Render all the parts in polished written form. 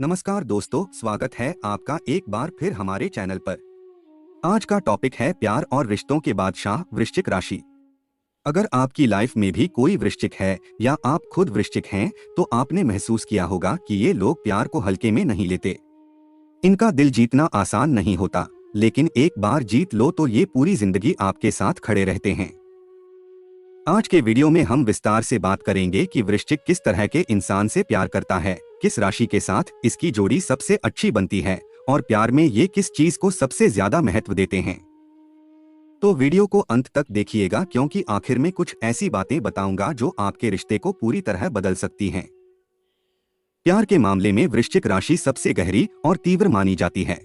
नमस्कार दोस्तों, स्वागत है आपका एक बार फिर हमारे चैनल पर। आज का टॉपिक है प्यार और रिश्तों के बादशाह वृश्चिक राशि। अगर आपकी लाइफ में भी कोई वृश्चिक है या आप खुद वृश्चिक हैं, तो आपने महसूस किया होगा कि ये लोग प्यार को हल्के में नहीं लेते। इनका दिल जीतना आसान नहीं होता, लेकिन एक बार जीत लो तो ये पूरी जिंदगी आपके साथ खड़े रहते हैं। आज के वीडियो में हम विस्तार से बात करेंगे कि वृश्चिक किस तरह के इंसान से प्यार करता है, किस राशि के साथ इसकी जोड़ी सबसे अच्छी बनती है और प्यार में ये किस चीज को सबसे ज्यादा महत्व देते हैं। तो वीडियो को अंत तक देखिएगा, क्योंकि आखिर में कुछ ऐसी बातें बताऊंगा जो आपके रिश्ते को पूरी तरह बदल सकती हैं। प्यार के मामले में वृश्चिक राशि सबसे गहरी और तीव्र मानी जाती है।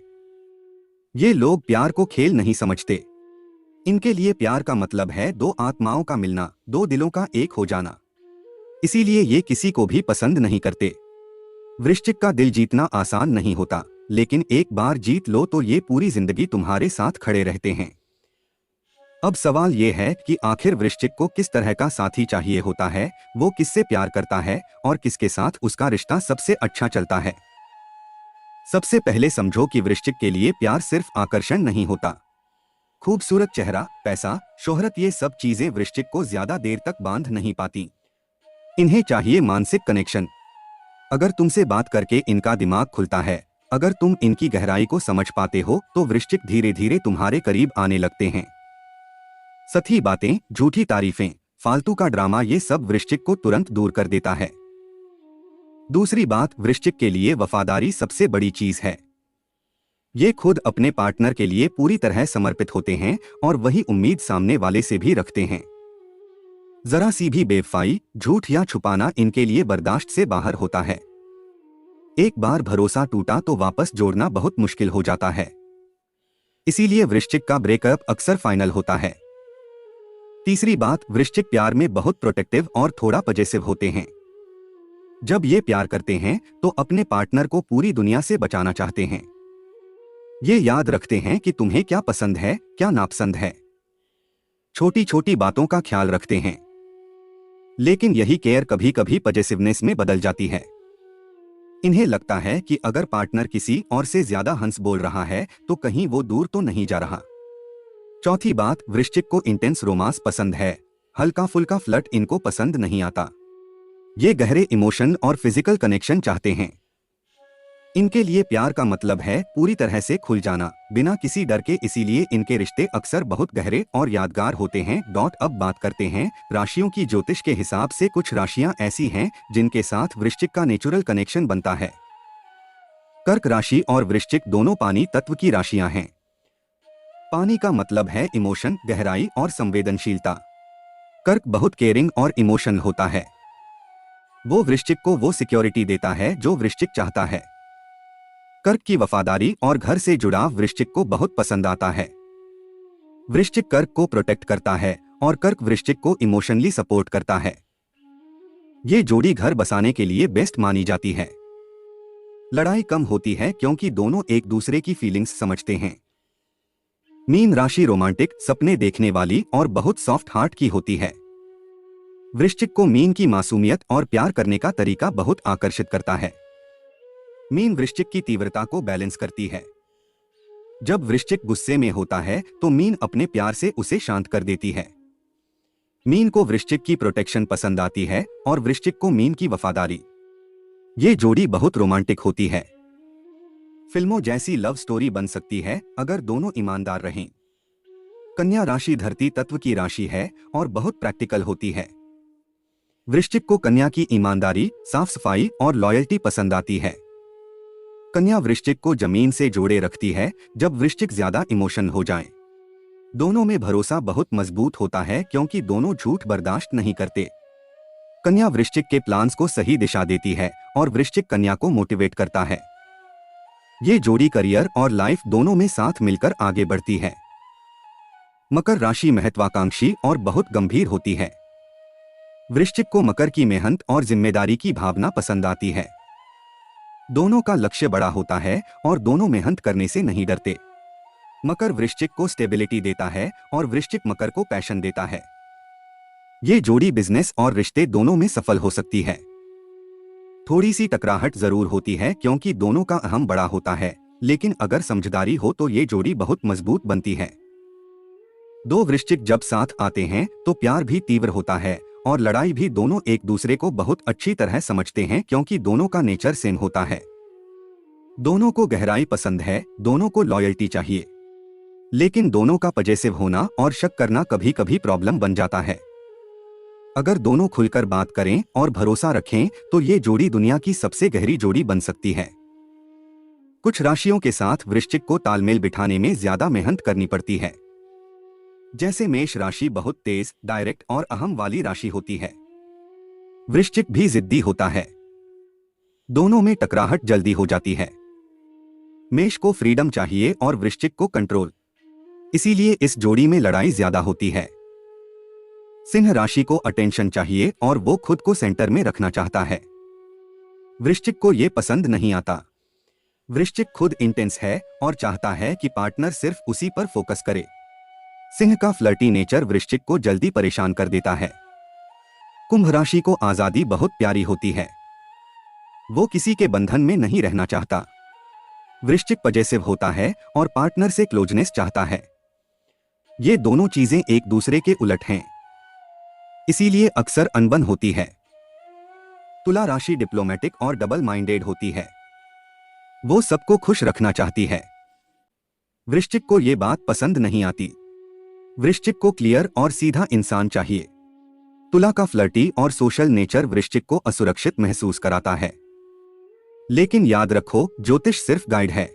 ये लोग प्यार को खेल नहीं समझते। इनके लिए प्यार का मतलब है दो आत्माओं का मिलना, दो दिलों का एक हो जाना। इसीलिए ये किसी को भी पसंद नहीं करते। वृश्चिक का दिल जीतना आसान नहीं होता, लेकिन एक बार जीत लो तो ये पूरी जिंदगी तुम्हारे साथ खड़े रहते हैं। अब सवाल ये है कि आखिर वृश्चिक को किस तरह का साथी चाहिए होता है, वो किससे प्यार करता है और किसके साथ उसका रिश्ता सबसे अच्छा चलता है। सबसे पहले समझो कि वृश्चिक के लिए प्यार सिर्फ आकर्षण नहीं होता। खूबसूरत चेहरा, पैसा, शोहरत, ये सब चीजें वृश्चिक को ज्यादा देर तक बांध नहीं पाती। इन्हें चाहिए मानसिक कनेक्शन। अगर तुमसे बात करके इनका दिमाग खुलता है, अगर तुम इनकी गहराई को समझ पाते हो, तो वृश्चिक धीरे धीरे तुम्हारे करीब आने लगते हैं। सच्ची बातें, झूठी तारीफें, फालतू का ड्रामा, ये सब वृश्चिक को तुरंत दूर कर देता है। दूसरी बात, वृश्चिक के लिए वफादारी सबसे बड़ी चीज है। ये खुद अपने पार्टनर के लिए पूरी तरह समर्पित होते हैं और वही उम्मीद सामने वाले से भी रखते हैं। जरा सी भी बेवफाई, झूठ या छुपाना इनके लिए बर्दाश्त से बाहर होता है। एक बार भरोसा टूटा तो वापस जोड़ना बहुत मुश्किल हो जाता है। इसीलिए वृश्चिक का ब्रेकअप अक्सर फाइनल होता है। तीसरी बात, वृश्चिक प्यार में बहुत प्रोटेक्टिव और थोड़ा पजेसिव होते हैं। जब ये प्यार करते हैं तो अपने पार्टनर को पूरी दुनिया से बचाना चाहते हैं। ये याद रखते हैं कि तुम्हें क्या पसंद है, क्या नापसंद है। छोटी छोटी बातों का ख्याल रखते हैं। लेकिन यही केयर कभी कभी पजेसिवनेस में बदल जाती है। इन्हें लगता है कि अगर पार्टनर किसी और से ज्यादा हंस बोल रहा है तो कहीं वो दूर तो नहीं जा रहा। चौथी बात, वृश्चिक को इंटेंस रोमांस पसंद है। हल्का फुल्का फ्लर्ट इनको पसंद नहीं आता। ये गहरे इमोशन और फिजिकल कनेक्शन चाहते हैं। इनके लिए प्यार का मतलब है पूरी तरह से खुल जाना, बिना किसी डर के। इसीलिए इनके रिश्ते अक्सर बहुत गहरे और यादगार होते हैं। अब बात करते हैं राशियों की। ज्योतिष के हिसाब से कुछ राशियां ऐसी हैं जिनके साथ वृश्चिक का नेचुरल कनेक्शन बनता है। कर्क राशि और वृश्चिक दोनों पानी तत्व की राशियां हैं। पानी का मतलब है इमोशन, गहराई और संवेदनशीलता। कर्क बहुत केयरिंग और इमोशनल होता है। वो वृश्चिक को वो सिक्योरिटी देता है जो वृश्चिक चाहता है। कर्क की वफादारी और घर से जुड़ाव वृश्चिक को बहुत पसंद आता है। वृश्चिक कर्क को प्रोटेक्ट करता है और कर्क वृश्चिक को इमोशनली सपोर्ट करता है। ये जोड़ी घर बसाने के लिए बेस्ट मानी जाती है। लड़ाई कम होती है क्योंकि दोनों एक दूसरे की फीलिंग्स समझते हैं। मीन राशि रोमांटिक, सपने देखने वाली और बहुत सॉफ्ट हार्ट की होती है। वृश्चिक को मीन की मासूमियत और प्यार करने का तरीका बहुत आकर्षित करता है। मीन वृश्चिक की तीव्रता को बैलेंस करती है। जब वृश्चिक गुस्से में होता है तो मीन अपने प्यार से उसे शांत कर देती है। मीन को वृश्चिक की प्रोटेक्शन पसंद आती है और वृश्चिक को मीन की वफादारी। ये जोड़ी बहुत रोमांटिक होती है। फिल्मों जैसी लव स्टोरी बन सकती है अगर दोनों ईमानदार रहें। कन्या राशि धरती तत्व की राशि है और बहुत प्रैक्टिकल होती है। वृश्चिक को कन्या की ईमानदारी, साफ सफाई और लॉयल्टी पसंद आती है। कन्या वृश्चिक को जमीन से जोड़े रखती है जब वृश्चिक ज्यादा इमोशन हो जाए। दोनों में भरोसा बहुत मजबूत होता है क्योंकि दोनों झूठ बर्दाश्त नहीं करते। कन्या वृश्चिक के प्लान्स को सही दिशा देती है और वृश्चिक कन्या को मोटिवेट करता है। ये जोड़ी करियर और लाइफ दोनों में साथ मिलकर आगे बढ़ती है। मकर राशि महत्वाकांक्षी और बहुत गंभीर होती है। वृश्चिक को मकर की मेहनत और जिम्मेदारी की भावना पसंद आती है। दोनों का लक्ष्य बड़ा होता है और दोनों मेहनत करने से नहीं डरते। मकर वृश्चिक को स्टेबिलिटी देता है और वृश्चिक मकर को पैशन देता है। ये जोड़ी बिजनेस और रिश्ते दोनों में सफल हो सकती है। थोड़ी सी टकराहट जरूर होती है क्योंकि दोनों का अहम बड़ा होता है, लेकिन अगर समझदारी हो तो ये जोड़ी बहुत मजबूत बनती है। दो वृश्चिक जब साथ आते हैं तो प्यार भी तीव्र होता है और लड़ाई भी। दोनों एक दूसरे को बहुत अच्छी तरह समझते हैं क्योंकि दोनों का नेचर सेम होता है। दोनों को गहराई पसंद है, दोनों को लॉयल्टी चाहिए, लेकिन दोनों का पजेसिव होना और शक करना कभी कभी प्रॉब्लम बन जाता है। अगर दोनों खुलकर बात करें और भरोसा रखें तो ये जोड़ी दुनिया की सबसे गहरी जोड़ी बन सकती है। कुछ राशियों के साथ वृश्चिक को तालमेल बिठाने में ज्यादा मेहनत करनी पड़ती है। जैसे मेष राशि बहुत तेज, डायरेक्ट और अहम वाली राशि होती है। वृश्चिक भी जिद्दी होता है। दोनों में टकराहट जल्दी हो जाती है। मेष को फ्रीडम चाहिए और वृश्चिक को कंट्रोल, इसीलिए इस जोड़ी में लड़ाई ज्यादा होती है। सिंह राशि को अटेंशन चाहिए और वो खुद को सेंटर में रखना चाहता है। वृश्चिक को ये पसंद नहीं आता। वृश्चिक खुद इंटेंस है और चाहता है कि पार्टनर सिर्फ उसी पर फोकस करे। सिंह का फ्लर्टी नेचर वृश्चिक को जल्दी परेशान कर देता है। कुंभ राशि को आजादी बहुत प्यारी होती है। वो किसी के बंधन में नहीं रहना चाहता। वृश्चिक पजेसिव होता है और पार्टनर से क्लोजनेस चाहता है। ये दोनों चीजें एक दूसरे के उलट हैं, इसीलिए अक्सर अनबन होती है। तुला राशि डिप्लोमेटिक और डबल माइंडेड होती है। वो सबको खुश रखना चाहती है। वृश्चिक को ये बात पसंद नहीं आती। वृश्चिक को क्लियर और सीधा इंसान चाहिए। तुला का फ्लर्टी और सोशल नेचर वृश्चिक को असुरक्षित महसूस कराता है। लेकिन याद रखो, ज्योतिष सिर्फ गाइड है।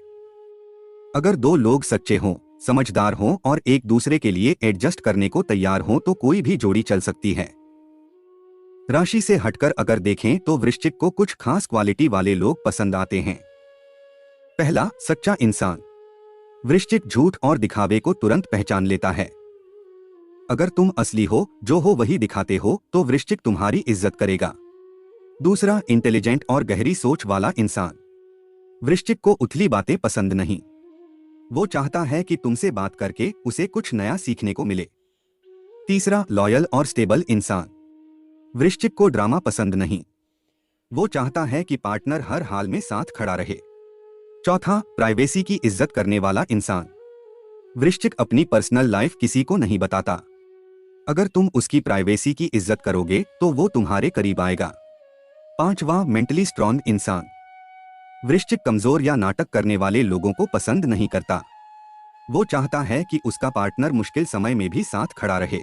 अगर दो लोग सच्चे हों, समझदार हों और एक दूसरे के लिए एडजस्ट करने को तैयार हों तो कोई भी जोड़ी चल सकती है। राशि से हटकर अगर देखें तो वृश्चिक को कुछ खास क्वालिटी वाले लोग पसंद आते हैं। पहला, सच्चा इंसान। वृश्चिक झूठ और दिखावे को तुरंत पहचान लेता है। अगर तुम असली हो, जो हो वही दिखाते हो, तो वृश्चिक तुम्हारी इज्जत करेगा। दूसरा, इंटेलिजेंट और गहरी सोच वाला इंसान। वृश्चिक को उथली बातें पसंद नहीं। वो चाहता है कि तुमसे बात करके उसे कुछ नया सीखने को मिले। तीसरा, लॉयल और स्टेबल इंसान। वृश्चिक को ड्रामा पसंद नहीं। वो चाहता है कि पार्टनर हर हाल में साथ खड़ा रहे। चौथा, प्राइवेसी की इज्जत करने वाला इंसान। वृश्चिक अपनी पर्सनल लाइफ किसी को नहीं बताता। अगर तुम उसकी प्राइवेसी की इज्जत करोगे तो वो तुम्हारे करीब आएगा। पांचवा, मेंटली स्ट्रॉन्ग इंसान। वृश्चिक कमजोर या नाटक करने वाले लोगों को पसंद नहीं करता। वो चाहता है कि उसका पार्टनर मुश्किल समय में भी साथ खड़ा रहे।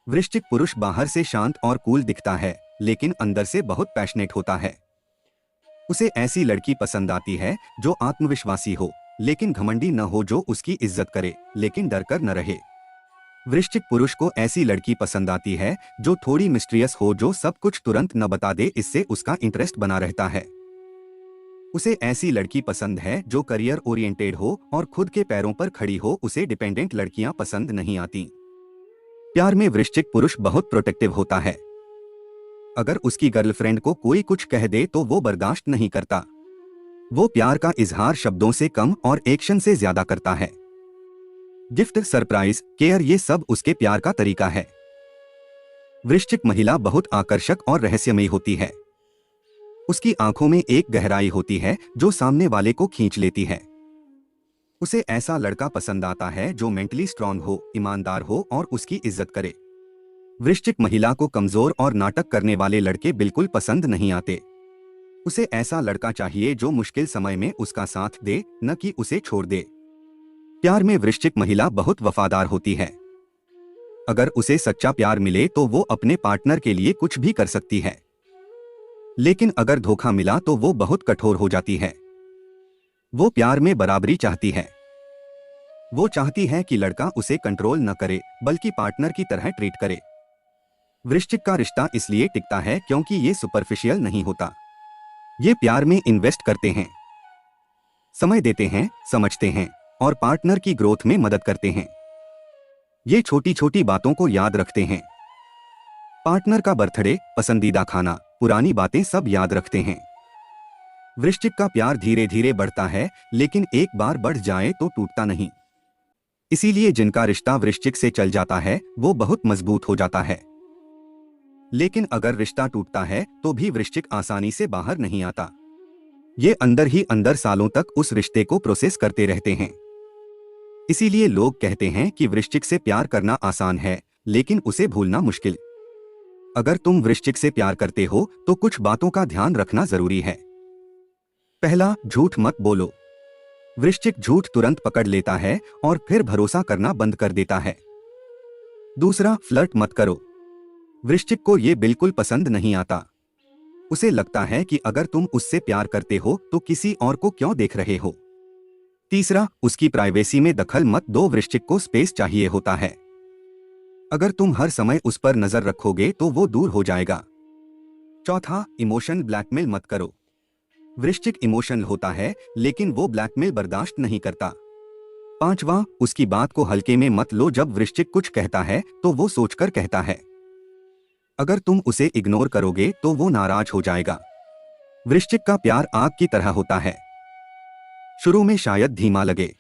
वृश्चिक पुरुष बाहर से शांत और कूल दिखता है, लेकिन अंदर से बहुत पैशनेट होता है। उसे ऐसी लड़की पसंद आती है जो आत्मविश्वासी हो लेकिन घमंडी न हो, जो उसकी इज्जत करे लेकिन डरकर न रहे। वृश्चिक पुरुष को ऐसी लड़की पसंद आती है जो थोड़ी मिस्टीरियस हो, जो सब कुछ तुरंत न बता दे, इससे उसका इंटरेस्ट बना रहता है। उसे ऐसी लड़की पसंद है जो करियर ओरिएंटेड हो और खुद के पैरों पर खड़ी हो। उसे डिपेंडेंट लड़कियां पसंद नहीं आती। प्यार में वृश्चिक पुरुष बहुत प्रोटेक्टिव होता है। अगर उसकी गर्लफ्रेंड को कोई कुछ कह दे तो वो बर्दाश्त नहीं करता। वो प्यार का इजहार शब्दों से कम और एक्शन से ज्यादा करता है। गिफ्ट, सरप्राइज, केयर, ये सब उसके प्यार का तरीका है। वृश्चिक महिला बहुत आकर्षक और रहस्यमयी होती है। उसकी आंखों में एक गहराई होती है जो सामने वाले को खींच लेती है। उसे ऐसा लड़का पसंद आता है जो मेंटली स्ट्रांग हो, ईमानदार हो और उसकी इज्जत करे। वृश्चिक महिला को कमजोर और नाटक करने वाले लड़के बिल्कुल पसंद नहीं आते। उसे ऐसा लड़का चाहिए जो मुश्किल समय में उसका साथ दे, न कि उसे छोड़ दे। प्यार में वृश्चिक महिला बहुत वफादार होती है। अगर उसे सच्चा प्यार मिले तो वो अपने पार्टनर के लिए कुछ भी कर सकती है, लेकिन अगर धोखा मिला तो वो बहुत कठोर हो जाती है। वो प्यार में बराबरी चाहती है। वो चाहती है कि लड़का उसे कंट्रोल न करे बल्कि पार्टनर की तरह ट्रीट करे। वृश्चिक का रिश्ता इसलिए टिकता है क्योंकि ये सुपरफिशियल नहीं होता। ये प्यार में इन्वेस्ट करते हैं, समय देते हैं, समझते हैं और पार्टनर की ग्रोथ में मदद करते हैं। ये छोटी छोटी बातों को याद रखते हैं। पार्टनर का बर्थडे, पसंदीदा खाना, पुरानी बातें सब याद रखते हैं। वृश्चिक का प्यार धीरे धीरे बढ़ता है, लेकिन एक बार बढ़ जाए तो टूटता नहीं। इसीलिए जिनका रिश्ता वृश्चिक से चल जाता है वो बहुत मजबूत हो जाता है। लेकिन अगर रिश्ता टूटता है तो भी वृश्चिक आसानी से बाहर नहीं आता। ये अंदर ही अंदर सालों तक उस रिश्ते को प्रोसेस करते रहते हैं। इसीलिए लोग कहते हैं कि वृश्चिक से प्यार करना आसान है, लेकिन उसे भूलना मुश्किल। अगर तुम वृश्चिक से प्यार करते हो तो कुछ बातों का ध्यान रखना जरूरी है। पहला, झूठ मत बोलो। वृश्चिक झूठ तुरंत पकड़ लेता है और फिर भरोसा करना बंद कर देता है। दूसरा, फ्लर्ट मत करो। वृश्चिक को ये बिल्कुल पसंद नहीं आता। उसे लगता है कि अगर तुम उससे प्यार करते हो तो किसी और को क्यों देख रहे हो। तीसरा, उसकी प्राइवेसी में दखल मत दो। वृश्चिक को स्पेस चाहिए होता है। अगर तुम हर समय उस पर नजर रखोगे तो वो दूर हो जाएगा। चौथा, इमोशन ब्लैकमेल मत करो। वृश्चिक इमोशनल होता है, लेकिन वो ब्लैकमेल बर्दाश्त नहीं करता। पांचवा, उसकी बात को हल्के में मत लो। जब वृश्चिक कुछ कहता है तो वो सोचकर कहता है। अगर तुम उसे इग्नोर करोगे तो वो नाराज हो जाएगा। वृश्चिक का प्यार आग की तरह होता है। शुरू में शायद धीमा लगे,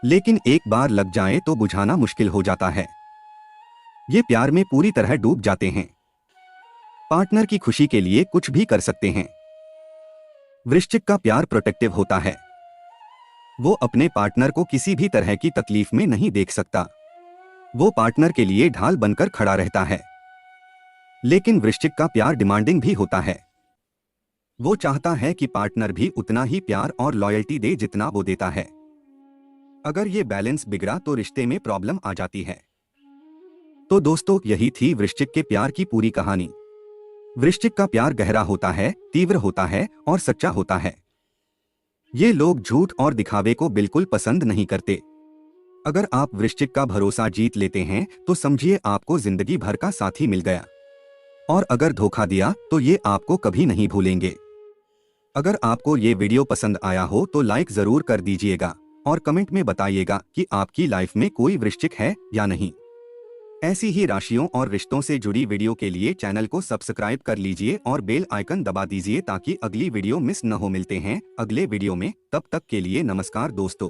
लेकिन एक बार लग जाए तो बुझाना मुश्किल हो जाता है। ये प्यार में पूरी तरह डूब जाते हैं। पार्टनर की खुशी के लिए कुछ भी कर सकते हैं। वृश्चिक का प्यार प्रोटेक्टिव होता है। वो अपने पार्टनर को किसी भी तरह की तकलीफ में नहीं देख सकता। वो पार्टनर के लिए ढाल बनकर खड़ा रहता है। लेकिन वृश्चिक का प्यार डिमांडिंग भी होता है। वो चाहता है कि पार्टनर भी उतना ही प्यार और लॉयल्टी दे जितना वो देता है। अगर ये बैलेंस बिगड़ा तो रिश्ते में प्रॉब्लम आ जाती है। तो दोस्तों, यही थी वृश्चिक के प्यार की पूरी कहानी। वृश्चिक का प्यार गहरा होता है, तीव्र होता है और सच्चा होता है। ये लोग झूठ और दिखावे को बिल्कुल पसंद नहीं करते। अगर आप वृश्चिक का भरोसा जीत लेते हैं तो समझिए आपको जिंदगी भर का साथी मिल गया। और अगर धोखा दिया तो ये आपको कभी नहीं भूलेंगे। अगर आपको ये वीडियो पसंद आया हो तो लाइक जरूर कर दीजिएगा और कमेंट में बताइएगा कि आपकी लाइफ में कोई वृश्चिक है या नहीं। ऐसी ही राशियों और रिश्तों से जुड़ी वीडियो के लिए चैनल को सब्सक्राइब कर लीजिए और बेल आइकन दबा दीजिए ताकि अगली वीडियो मिस न हो। मिलते हैं अगले वीडियो में, तब तक के लिए नमस्कार दोस्तों।